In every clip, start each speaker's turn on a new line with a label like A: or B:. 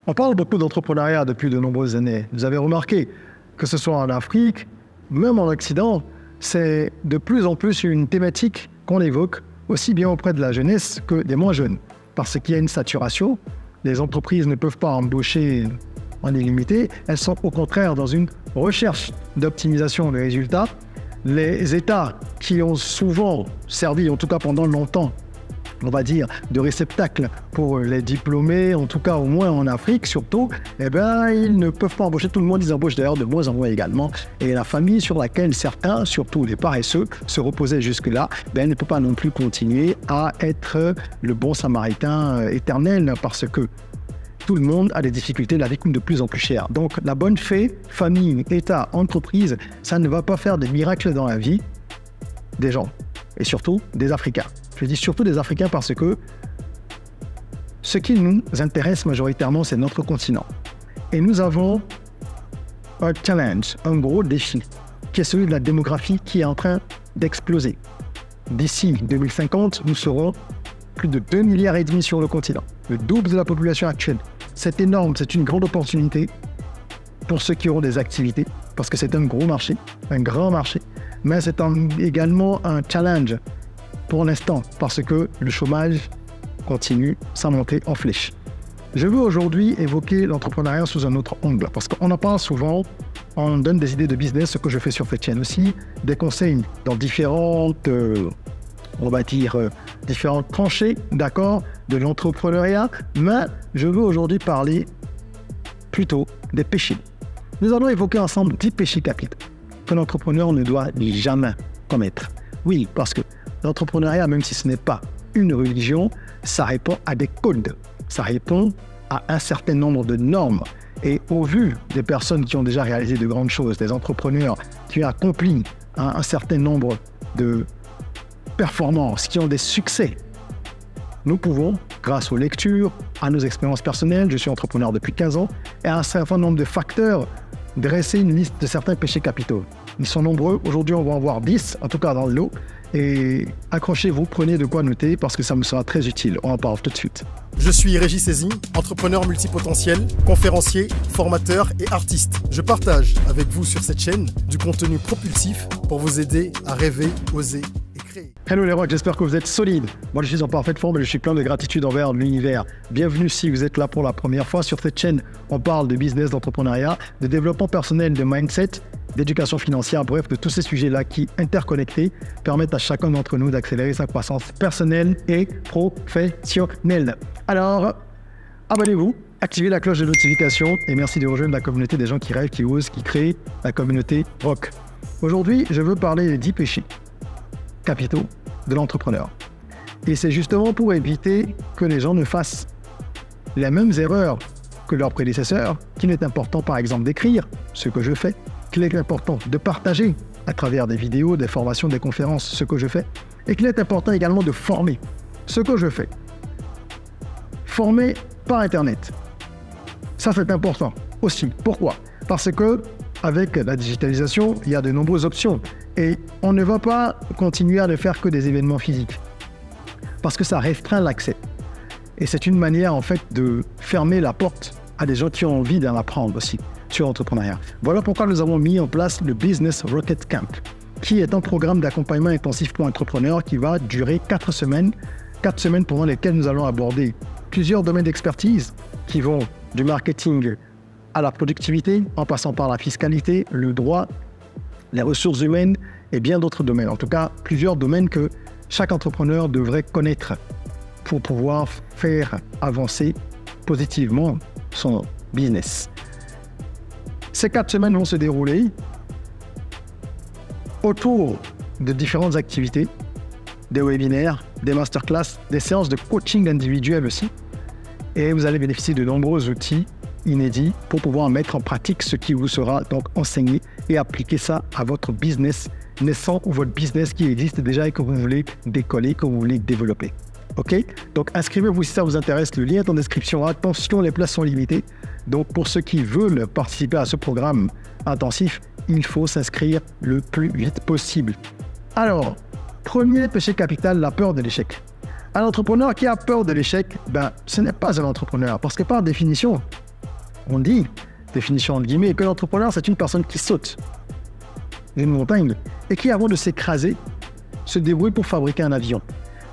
A: On parle beaucoup d'entrepreneuriat depuis de nombreuses années. Vous avez remarqué que ce soit en Afrique, même en Occident, c'est de plus en plus une thématique qu'on évoque aussi bien auprès de la jeunesse que des moins jeunes. Parce qu'il y a une saturation, les entreprises ne peuvent pas embaucher en illimité, elles sont au contraire dans une recherche d'optimisation des résultats. Les États qui ont souvent servi, en tout cas pendant longtemps, on va dire, de réceptacle pour les diplômés, en tout cas au moins en Afrique surtout, eh bien, ils ne peuvent pas embaucher tout le monde, ils embauchent d'ailleurs de moins en moins également. Et la famille sur laquelle certains, surtout les paresseux, se reposaient jusque-là, ben, ne peut pas non plus continuer à être le bon samaritain éternel parce que tout le monde a des difficultés, la vie coûte de plus en plus cher. Donc la bonne fée, famille, État, entreprise, ça ne va pas faire des miracles dans la vie des gens et surtout des Africains. Je dis surtout des Africains parce que ce qui nous intéresse majoritairement, c'est notre continent. Et nous avons un challenge, un gros défi, qui est celui de la démographie qui est en train d'exploser. D'ici 2050, nous serons plus de 2,5 milliards sur le continent, le double de la population actuelle. C'est énorme, c'est une grande opportunité pour ceux qui auront des activités, parce que c'est un gros marché, un grand marché, mais c'est également un challenge pour l'instant, parce que le chômage continue sa montée en flèche. Je veux aujourd'hui évoquer l'entrepreneuriat sous un autre angle, parce qu'on en parle souvent, on donne des idées de business, ce que je fais sur cette chaîne aussi, des conseils dans différentes, on va dire, différentes tranchées, d'accord, de l'entrepreneuriat, mais je veux aujourd'hui parler plutôt des péchés. Nous allons évoquer ensemble 10 péchés capitaux que l'entrepreneur ne doit jamais commettre. Oui, parce que l'entrepreneuriat, même si ce n'est pas une religion, ça répond à des codes, ça répond à un certain nombre de normes. Et au vu des personnes qui ont déjà réalisé de grandes choses, des entrepreneurs qui ont accompli un certain nombre de performances, qui ont des succès, nous pouvons, grâce aux lectures, à nos expériences personnelles, je suis entrepreneur depuis 15 ans, et à un certain nombre de facteurs, dresser une liste de certains péchés capitaux. Ils sont nombreux, aujourd'hui on va en voir 10, en tout cas dans le lot, et accrochez-vous, prenez de quoi noter parce que ça me sera très utile. On en parle tout de suite.
B: Je suis Régis Saizy, entrepreneur multipotentiel, conférencier, formateur et artiste. Je partage avec vous sur cette chaîne du contenu propulsif pour vous aider à rêver, oser et créer.
A: Hello les rocks, j'espère que vous êtes solides. Moi je suis en parfaite forme et je suis plein de gratitude envers l'univers. Bienvenue si vous êtes là pour la première fois. Sur cette chaîne, on parle de business, d'entrepreneuriat, de développement personnel, de mindset, d'éducation financière, bref, de tous ces sujets-là qui, interconnectés, permettent à chacun d'entre nous d'accélérer sa croissance personnelle et professionnelle. Alors, abonnez-vous, activez la cloche de notification et merci de rejoindre la communauté des gens qui rêvent, qui osent, qui créent la communauté rock. Aujourd'hui, je veux parler des 10 péchés capitaux de l'entrepreneur. Et c'est justement pour éviter que les gens ne fassent les mêmes erreurs que leurs prédécesseurs, qu'il est important par exemple d'écrire ce que je fais, qu'il est important de partager à travers des vidéos, des formations, des conférences ce que je fais, et qu'il est important également de former ce que je fais. Former par Internet. Ça, c'est important aussi. Pourquoi? Parce que avec la digitalisation, il y a de nombreuses options et on ne va pas continuer à ne faire que des événements physiques parce que ça restreint l'accès. Et c'est une manière en fait de fermer la porte à des gens qui ont envie d'en apprendre aussi sur l'entrepreneuriat. Voilà pourquoi nous avons mis en place le Business Rocket Camp, qui est un programme d'accompagnement intensif pour entrepreneurs qui va durer 4 semaines. 4 semaines pendant lesquelles nous allons aborder plusieurs domaines d'expertise qui vont du marketing à la productivité, en passant par la fiscalité, le droit, les ressources humaines et bien d'autres domaines. En tout cas, plusieurs domaines que chaque entrepreneur devrait connaître pour pouvoir faire avancer positivement son business. Ces 4 semaines vont se dérouler autour de différentes activités, des webinaires, des masterclass, des séances de coaching individuel aussi. Et vous allez bénéficier de nombreux outils inédits pour pouvoir mettre en pratique ce qui vous sera donc enseigné et appliquer ça à votre business naissant ou votre business qui existe déjà et que vous voulez décoller, que vous voulez développer. Ok? Donc inscrivez-vous si ça vous intéresse, le lien est en description. Attention, les places sont limitées. Donc pour ceux qui veulent participer à ce programme intensif, il faut s'inscrire le plus vite possible. Alors, premier péché capital, la peur de l'échec. Un entrepreneur qui a peur de l'échec, ce n'est pas un entrepreneur parce que par définition, On dit, définition entre guillemets, que l'entrepreneur, c'est une personne qui saute d'une montagne et qui, avant de s'écraser, se débrouille pour fabriquer un avion.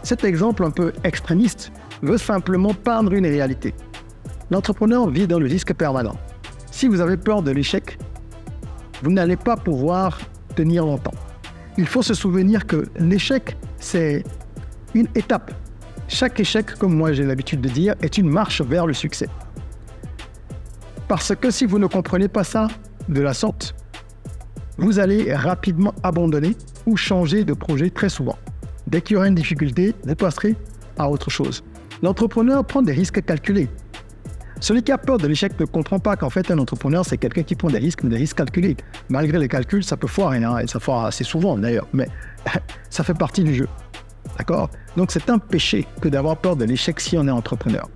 A: Cet exemple un peu extrémiste veut simplement peindre une réalité. L'entrepreneur vit dans le risque permanent. Si vous avez peur de l'échec, vous n'allez pas pouvoir tenir longtemps. Il faut se souvenir que l'échec, c'est une étape. Chaque échec, comme moi j'ai l'habitude de dire, est une marche vers le succès. Parce que si vous ne comprenez pas ça de la sorte, vous allez rapidement abandonner ou changer de projet très souvent. Dès qu'il y aura une difficulté, vous passerez à autre chose. L'entrepreneur prend des risques calculés. Celui qui a peur de l'échec ne comprend pas qu'en fait un entrepreneur c'est quelqu'un qui prend des risques, mais des risques calculés. Malgré les calculs, ça peut foirer, et ça foire assez souvent d'ailleurs, mais ça fait partie du jeu. D'accord? Donc c'est un péché que d'avoir peur de l'échec si on est entrepreneur.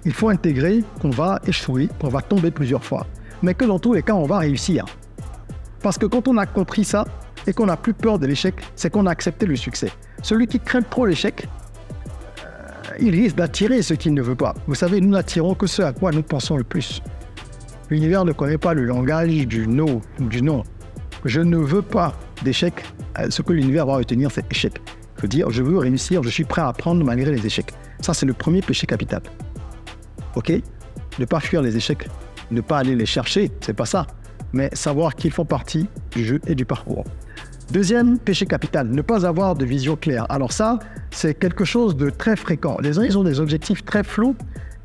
A: Il faut intégrer qu'on va échouer, qu'on va tomber plusieurs fois, mais que dans tous les cas on va réussir. Parce que quand on a compris ça et qu'on n'a plus peur de l'échec, c'est qu'on a accepté le succès. Celui qui craint trop l'échec, il risque d'attirer ce qu'il ne veut pas. Vous savez, nous n'attirons que ce à quoi nous pensons le plus. L'univers ne connaît pas le langage du no, du non. Je ne veux pas d'échec. Ce que l'univers va retenir, c'est échec. Il faut dire, je veux réussir, je suis prêt à apprendre malgré les échecs. Ça, c'est le premier péché capital. Ok? Ne pas fuir les échecs, ne pas aller les chercher, c'est pas ça. Mais savoir qu'ils font partie du jeu et du parcours. Deuxième péché capital, ne pas avoir de vision claire. Alors ça, c'est quelque chose de très fréquent. Les gens, ils ont des objectifs très flous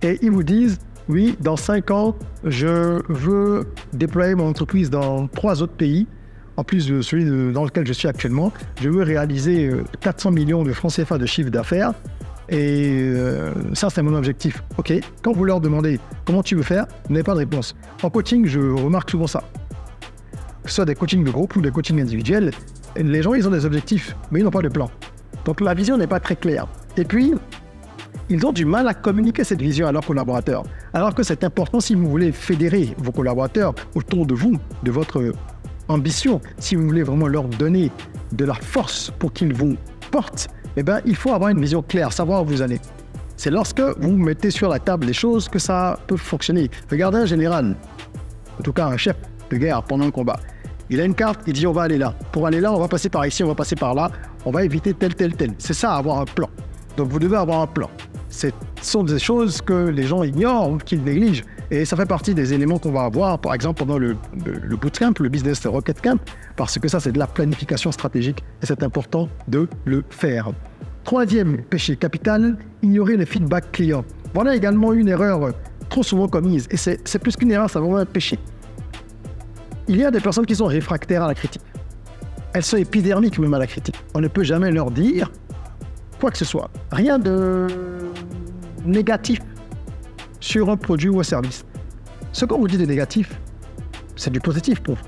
A: et ils vous disent, oui, dans 5 ans, je veux déployer mon entreprise dans 3 autres pays, en plus de celui dans lequel je suis actuellement. Je veux réaliser 400 millions de francs CFA de chiffre d'affaires et ça, c'est mon objectif. Ok, quand vous leur demandez comment tu veux faire, vous n'avez pas de réponse. En coaching, je remarque souvent ça. Que ce soit des coachings de groupe ou des coachings individuels, les gens, ils ont des objectifs, mais ils n'ont pas de plan. Donc la vision n'est pas très claire. Et puis, ils ont du mal à communiquer cette vision à leurs collaborateurs. Alors que c'est important si vous voulez fédérer vos collaborateurs autour de vous, de votre ambition, si vous voulez vraiment leur donner de la force pour qu'ils vous portent, eh bien, il faut avoir une vision claire, savoir où vous allez. C'est lorsque vous mettez sur la table les choses que ça peut fonctionner. Regardez un général, en tout cas un chef de guerre pendant le combat. Il a une carte, il dit on va aller là. Pour aller là, on va passer par ici, on va passer par là, on va éviter tel. C'est ça, avoir un plan. Donc vous devez avoir un plan. Ce sont des choses que les gens ignorent ou qu'ils négligent. Et ça fait partie des éléments qu'on va avoir, par exemple, pendant le bootcamp, le business rocket camp, parce que ça, c'est de la planification stratégique et c'est important de le faire. Troisième péché capital, ignorer les feedbacks clients. Voilà également une erreur trop souvent commise. Et c'est plus qu'une erreur, c'est vraiment un péché. Il y a des personnes qui sont réfractaires à la critique. Elles sont épidermiques même à la critique. On ne peut jamais leur dire quoi que ce soit. Rien de négatif sur un produit ou un service. Ce qu'on vous dit de négatif, c'est du positif pour vous.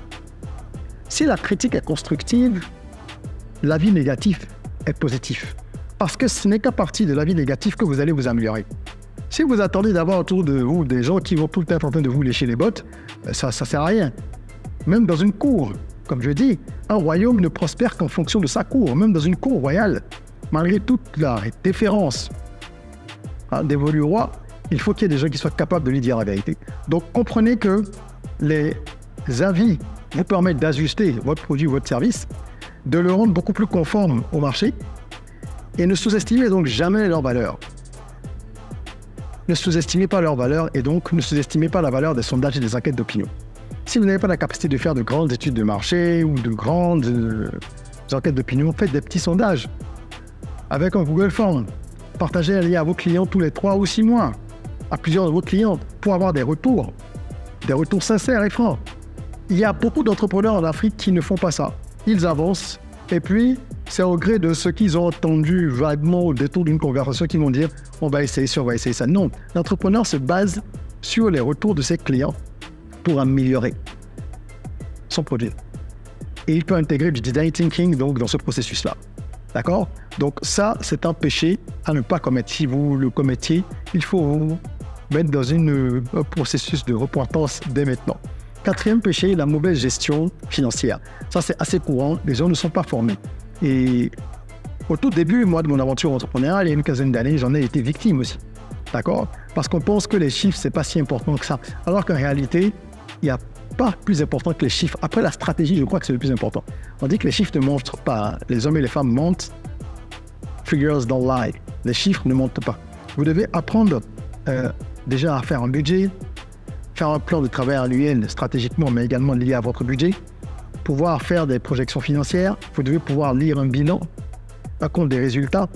A: Si la critique est constructive, l'avis négatif est positif. Parce que ce n'est qu'à partir de l'avis négatif que vous allez vous améliorer. Si vous attendez d'avoir autour de vous des gens qui vont tout le temps en train de vous lécher les bottes, ça ne sert à rien. Même dans une cour, comme je dis, un royaume ne prospère qu'en fonction de sa cour. Même dans une cour royale, malgré toute la déférence dévolue au roi, il faut qu'il y ait des gens qui soient capables de lui dire la vérité. Donc comprenez que les avis vous permettent d'ajuster votre produit ou votre service, de le rendre beaucoup plus conforme au marché, et ne sous-estimez donc jamais leur valeur. Ne sous-estimez pas leur valeur et donc ne sous-estimez pas la valeur des sondages et des enquêtes d'opinion. Si vous n'avez pas la capacité de faire de grandes études de marché ou de grandes enquêtes d'opinion, faites des petits sondages avec un Google Form. Partagez un lien à vos clients tous les 3 ou 6 mois, à plusieurs de vos clients, pour avoir des retours sincères et francs. Il y a beaucoup d'entrepreneurs en Afrique qui ne font pas ça. Ils avancent et puis c'est au gré de ce qu'ils ont entendu vaguement au détour d'une conversation qu'ils vont dire on va essayer ça, on va essayer ça. Non, l'entrepreneur se base sur les retours de ses clients pour améliorer son produit. Et il peut intégrer du design thinking donc, dans ce processus-là. D'accord? Donc ça, c'est un péché à ne pas commettre. Si vous le commettiez, il faut vous mettre dans un processus de repentance dès maintenant. Quatrième péché, la mauvaise gestion financière. Ça, c'est assez courant. Les gens ne sont pas formés. Et au tout début, moi, de mon aventure entrepreneuriale, il y a une quinzaine d'années, j'en ai été victime aussi. D'accord? Parce qu'on pense que les chiffres, c'est pas si important que ça. Alors qu'en réalité, il n'y a pas plus important que les chiffres. Après la stratégie, je crois que c'est le plus important. On dit que les chiffres ne montrent pas. Les hommes et les femmes mentent. Figures don't lie. Les chiffres ne mentent pas. Vous devez apprendre déjà à faire un budget, faire un plan de travail annuel stratégiquement, mais également lié à votre budget, pouvoir faire des projections financières. Vous devez pouvoir lire un bilan, un compte des résultats,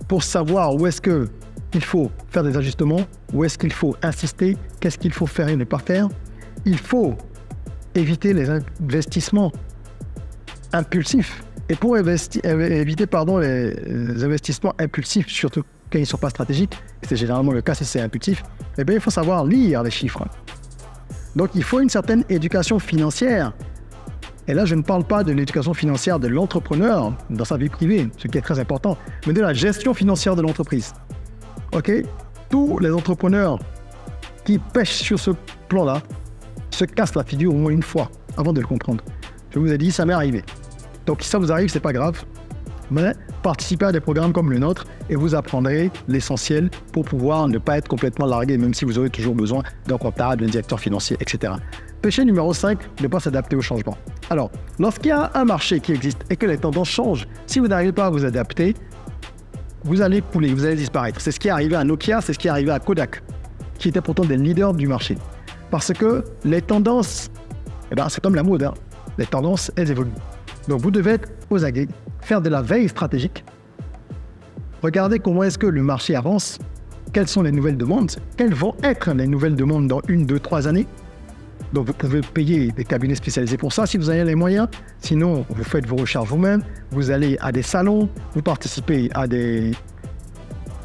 A: pour savoir où est-ce qu'il faut faire des ajustements, où est-ce qu'il faut insister, qu'est-ce qu'il faut faire et ne pas faire. Il faut éviter les investissements impulsifs. Et pour éviter les investissements impulsifs, surtout quand ils ne sont pas stratégiques, et c'est généralement le cas si c'est impulsif, eh bien, il faut savoir lire les chiffres. Donc, il faut une certaine éducation financière. Et là, je ne parle pas de l'éducation financière de l'entrepreneur dans sa vie privée, ce qui est très important, mais de la gestion financière de l'entreprise. OK? Tous les entrepreneurs qui pêchent sur ce plan-là se cassent la figure au moins une fois avant de le comprendre. Je vous ai dit, ça m'est arrivé. Donc, si ça vous arrive, c'est pas grave. Mais participez à des programmes comme le nôtre et vous apprendrez l'essentiel pour pouvoir ne pas être complètement largué, même si vous aurez toujours besoin d'un comptable, d'un directeur financier, etc. Péché numéro 5, ne pas s'adapter au changement. Alors, lorsqu'il y a un marché qui existe et que les tendances changent, si vous n'arrivez pas à vous adapter, vous allez couler, vous allez disparaître. C'est ce qui est arrivé à Nokia, c'est ce qui est arrivé à Kodak, qui étaient pourtant des leaders du marché. Parce que les tendances, c'est comme la mode, hein. Les tendances, elles évoluent. Donc vous devez être aux aguets, faire de la veille stratégique, regardez comment est-ce que le marché avance, quelles sont les nouvelles demandes, quelles vont être les nouvelles demandes dans 1, 2, 3 années. Donc vous pouvez payer des cabinets spécialisés pour ça si vous avez les moyens. Sinon, vous faites vos recherches vous-même, vous allez à des salons, vous participez à des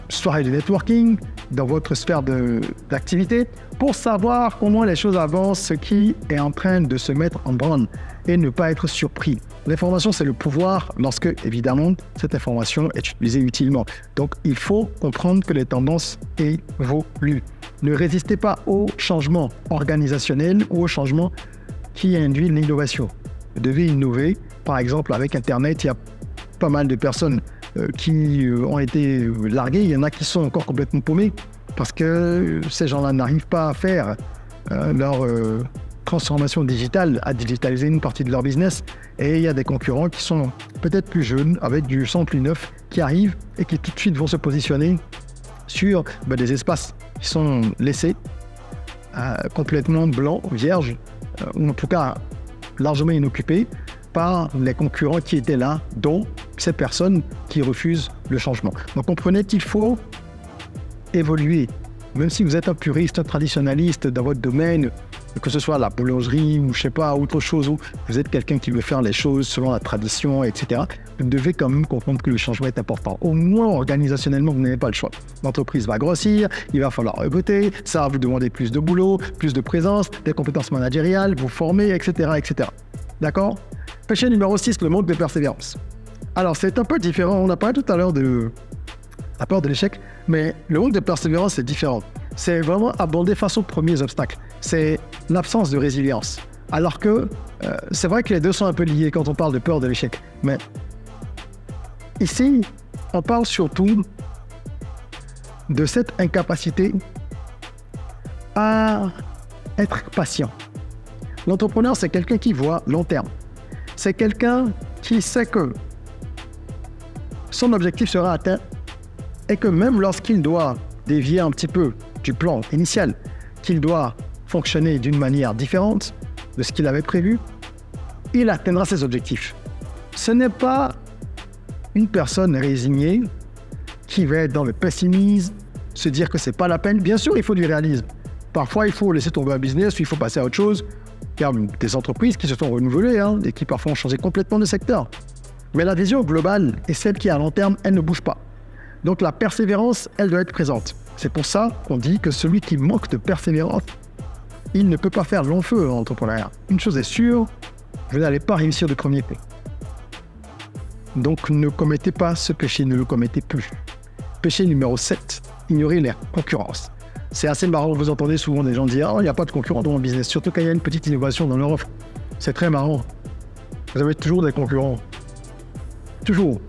A: soirées de networking dans votre sphère d'activité pour savoir comment les choses avancent, ce qui est en train de se mettre en branle et ne pas être surpris. L'information, c'est le pouvoir lorsque, évidemment, cette information est utilisée utilement. Donc, il faut comprendre que les tendances évoluent. Ne résistez pas au changement organisationnel ou au changement qui induit l'innovation. Vous devez innover. Par exemple, avec Internet, il y a pas mal de personnes qui ont été larguées. Il y en a qui sont encore complètement paumés parce que ces gens-là n'arrivent pas à faire leur transformation digitale, à digitaliser une partie de leur business. Et il y a des concurrents qui sont peut-être plus jeunes, avec du sang plus neuf, qui arrivent et qui tout de suite vont se positionner sur des espaces qui sont laissés complètement blancs, vierges, ou en tout cas largement inoccupés par les concurrents qui étaient là, dont ces personnes qui refusent le changement. Donc comprenez qu'il faut évoluer. Même si vous êtes un puriste, un traditionnaliste dans votre domaine, que ce soit la boulangerie ou je sais pas, autre chose, où vous êtes quelqu'un qui veut faire les choses selon la tradition, etc., vous devez quand même comprendre que le changement est important. Au moins, organisationnellement, vous n'avez pas le choix. L'entreprise va grossir, il va falloir recruter, ça va vous demander plus de boulot, plus de présence, des compétences managériales, vous former, etc., etc. D'accord? Péché numéro 6, le manque de persévérance. Alors, c'est un peu différent. On a parlé tout à l'heure de la peur de l'échec, mais le manque de persévérance, c'est différent. C'est vraiment aborder face aux premiers obstacles. C'est l'absence de résilience. Alors que c'est vrai que les deux sont un peu liés quand on parle de peur de l'échec. Mais ici, on parle surtout de cette incapacité à être patient. L'entrepreneur, c'est quelqu'un qui voit long terme. C'est quelqu'un qui sait que son objectif sera atteint et que même lorsqu'il doit dévier un petit peu du plan initial, qu'il doit fonctionner d'une manière différente de ce qu'il avait prévu, il atteindra ses objectifs. Ce n'est pas une personne résignée qui va être dans le pessimisme, se dire que c'est pas la peine. Bien sûr, il faut du réalisme. Parfois, il faut laisser tomber un business, il faut passer à autre chose. Il y a des entreprises qui se sont renouvelées et qui parfois ont changé complètement de secteur. Mais la vision globale et celle qui est à long terme, elle ne bouge pas. Donc la persévérance, elle doit être présente. C'est pour ça qu'on dit que celui qui manque de persévérance, il ne peut pas faire long feu en entrepreneuriat. Une chose est sûre, vous n'allez pas réussir de premier coup. Donc ne commettez pas ce péché, ne le commettez plus. Péché numéro 7, ignorez les concurrences. C'est assez marrant, vous entendez souvent des gens dire « Oh, il n'y a pas de concurrents dans mon business », surtout quand il y a une petite innovation dans leur offre. C'est très marrant. Vous avez toujours des concurrents. Toujours.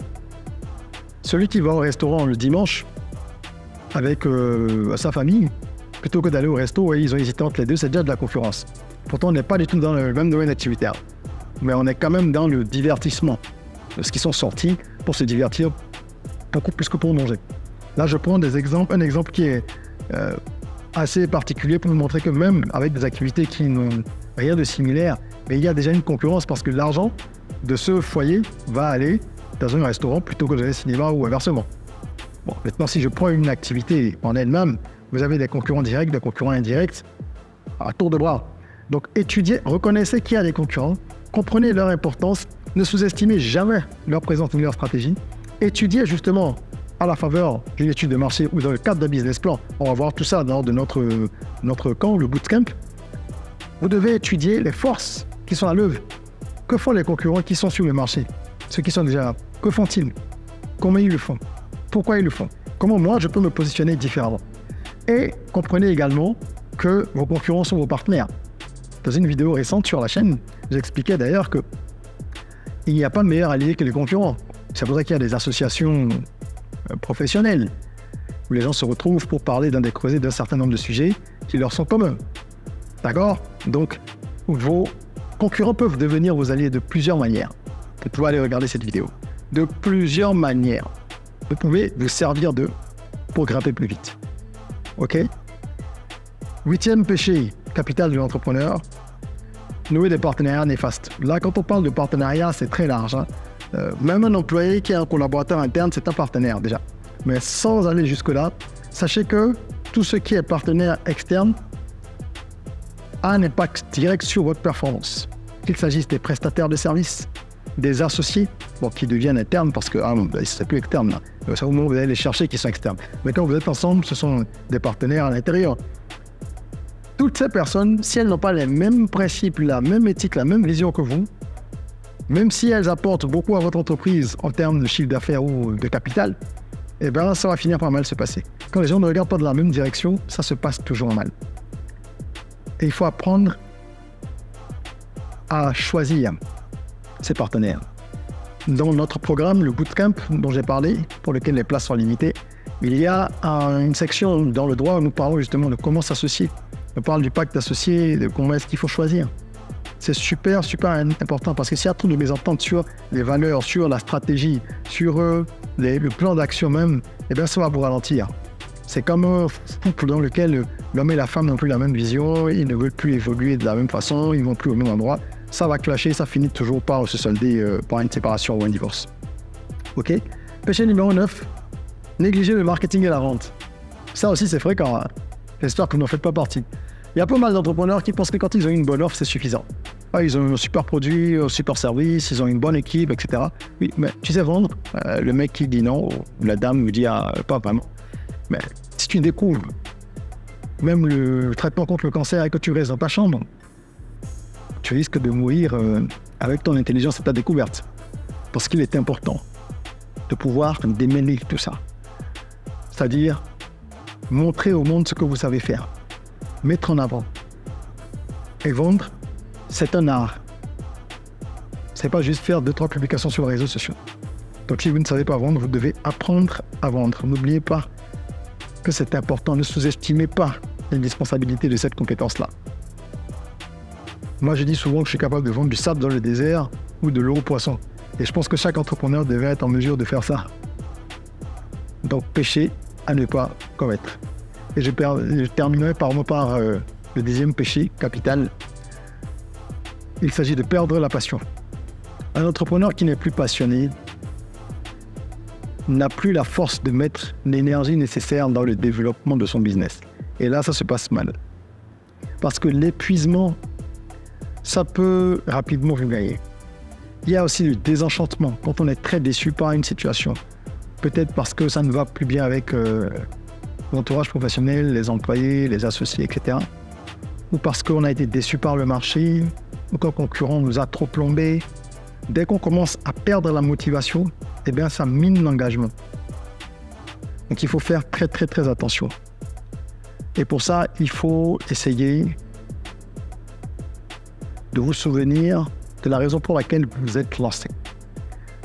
A: Celui qui va au restaurant le dimanche, avec sa famille, plutôt que d'aller au resto, et ils ont hésité entre les deux, c'est déjà de la concurrence. Pourtant, on n'est pas du tout dans le même domaine d'activité, mais on est quand même dans le divertissement. Parce qu'ils sont sortis pour se divertir beaucoup plus que pour manger. Là, je prends un exemple qui est assez particulier pour vous montrer que même avec des activités qui n'ont rien de similaire, mais il y a déjà une concurrence parce que l'argent de ce foyer va aller dans un restaurant plutôt que dans un cinéma ou inversement. Bon, maintenant, si je prends une activité en elle-même, vous avez des concurrents directs, des concurrents indirects, à tour de bras. Donc, étudiez, reconnaissez qu'il y a des concurrents, comprenez leur importance, ne sous-estimez jamais leur présence ou leur stratégie. Étudiez justement à la faveur d'une étude de marché ou dans le cadre d'un business plan. On va voir tout ça dans notre camp, le bootcamp. Vous devez étudier les forces qui sont à l'œuvre. Que font les concurrents qui sont sur le marché? Ceux qui sont déjà là, que font-ils? Comment ils le font? Pourquoi ils le font? Comment moi je peux me positionner différemment? Et comprenez également que vos concurrents sont vos partenaires. Dans une vidéo récente sur la chaîne, j'expliquais d'ailleurs que il n'y a pas de meilleur allié que les concurrents. C'est pour ça qu'il y a des associations professionnelles où les gens se retrouvent pour parler creuser d'un certain nombre de sujets qui leur sont communs. D'accord? Donc, vos concurrents peuvent devenir vos alliés de plusieurs manières. Vous pouvez aller regarder cette vidéo. De plusieurs manières. Vous pouvez vous servir d'eux pour grimper plus vite. Ok? 8e péché capital de l'entrepreneur, nouer des partenariats néfastes. Là, quand on parle de partenariat, c'est très large. Même un employé qui est un collaborateur interne, c'est un partenaire déjà. Mais sans aller jusque-là, sachez que tout ce qui est partenaire externe a un impact direct sur votre performance. Qu'il s'agisse des prestataires de services, des associés, qui deviennent internes parce que c'est plus externe là. C'est au moment où vous allez les chercher qui sont externes. Mais quand vous êtes ensemble, ce sont des partenaires à l'intérieur. Toutes ces personnes, si elles n'ont pas les mêmes principes, la même éthique, la même vision que vous, même si elles apportent beaucoup à votre entreprise en termes de chiffre d'affaires ou de capital, eh bien, ça va finir par mal se passer. Quand les gens ne regardent pas dans la même direction, ça se passe toujours mal. Et il faut apprendre à choisir ses partenaires. Dans notre programme, le Bootcamp dont j'ai parlé, pour lequel les places sont limitées, il y a une section dans le droit où nous parlons justement de comment s'associer. On parle du pacte associé, de comment est-ce qu'il faut choisir. C'est super important parce que s'il y a trop de mésententes sur les valeurs, sur la stratégie, sur le plan d'action même, eh bien ça va vous ralentir. C'est comme un couple dans lequel l'homme et la femme n'ont plus la même vision, ils ne veulent plus évoluer de la même façon, ils ne vont plus au même endroit. Ça va clasher, ça finit toujours par se solder par une séparation ou un divorce. Ok? Péché numéro 9, négliger le marketing et la vente. Ça aussi c'est fréquent, hein? J'espère que vous n'en faites pas partie. Il y a pas mal d'entrepreneurs qui pensent que quand ils ont une bonne offre, c'est suffisant. Ils ont un super produit, un super service, ils ont une bonne équipe, etc. Oui, mais tu sais vendre, le mec qui dit non, ou la dame lui dit pas vraiment. Mais si tu découvres même le traitement contre le cancer et que tu restes dans ta chambre, tu risques de mourir avec ton intelligence et ta découverte. Parce qu'il est important de pouvoir démêler tout ça. C'est-à-dire montrer au monde ce que vous savez faire. Mettre en avant. Et vendre, c'est un art. C'est pas juste faire 2-3 publications sur les réseaux sociaux. Donc si vous ne savez pas vendre, vous devez apprendre à vendre. N'oubliez pas que c'est important. Ne sous-estimez pas l'indispensabilité de cette compétence-là. Moi, je dis souvent que je suis capable de vendre du sable dans le désert ou de l'eau au poisson. Et je pense que chaque entrepreneur devrait être en mesure de faire ça. Donc, péché à ne pas commettre. Et je terminerai par le 10e péché capital. Il s'agit de perdre la passion. Un entrepreneur qui n'est plus passionné n'a plus la force de mettre l'énergie nécessaire dans le développement de son business. Et là, ça se passe mal. Parce que l'épuisement, ça peut rapidement vous gagner. Il y a aussi le désenchantement, quand on est très déçu par une situation. Peut-être parce que ça ne va plus bien avec l'entourage professionnel, les employés, les associés, etc. Ou parce qu'on a été déçu par le marché, ou qu'un concurrent nous a trop plombé. Dès qu'on commence à perdre la motivation, eh bien, ça mine l'engagement. Donc, il faut faire très, très, très attention. Et pour ça, il faut essayer de vous souvenir de la raison pour laquelle vous êtes lancé.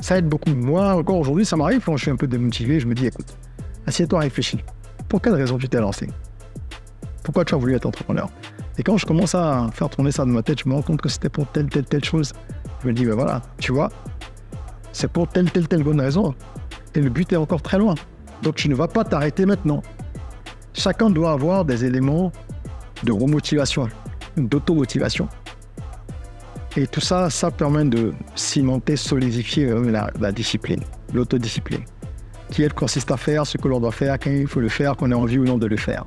A: Ça aide beaucoup. Moi, encore aujourd'hui, ça m'arrive quand je suis un peu démotivé, je me dis, écoute, assieds-toi, réfléchis. Pour quelle raison tu t'es lancé? Pourquoi tu as voulu être entrepreneur? Et quand je commence à faire tourner ça dans ma tête, je me rends compte que c'était pour telle chose. Je me dis, ben voilà, tu vois, c'est pour telle bonne raison. Et le but est encore très loin. Donc tu ne vas pas t'arrêter maintenant. Chacun doit avoir des éléments de remotivation, d'automotivation. Et tout ça, ça permet de cimenter, solidifier la discipline, l'autodiscipline, qui elle consiste à faire ce que l'on doit faire, quand il faut le faire, qu'on ait envie ou non de le faire.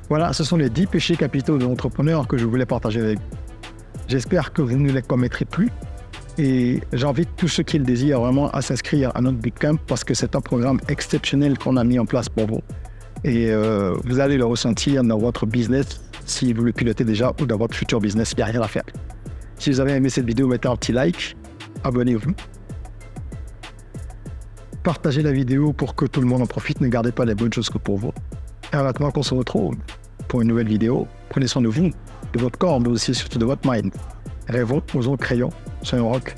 A: Voilà, ce sont les 10 péchés capitaux de l'entrepreneur que je voulais partager avec vous. J'espère que vous ne les commettrez plus. Et j'invite tous ceux qui le désirent vraiment à s'inscrire à notre Bootcamp parce que c'est un programme exceptionnel qu'on a mis en place pour vous. Et vous allez le ressentir dans votre business si vous le pilotez déjà ou dans votre futur business, il n'y a rien à faire. Si vous avez aimé cette vidéo, mettez un petit like, abonnez-vous. Partagez la vidéo pour que tout le monde en profite, ne gardez pas les bonnes choses que pour vous. Et maintenant qu'on se retrouve pour une nouvelle vidéo, prenez soin de vous, de votre corps, mais aussi surtout de votre mind. Rêvons, osons, créons, soyons rock.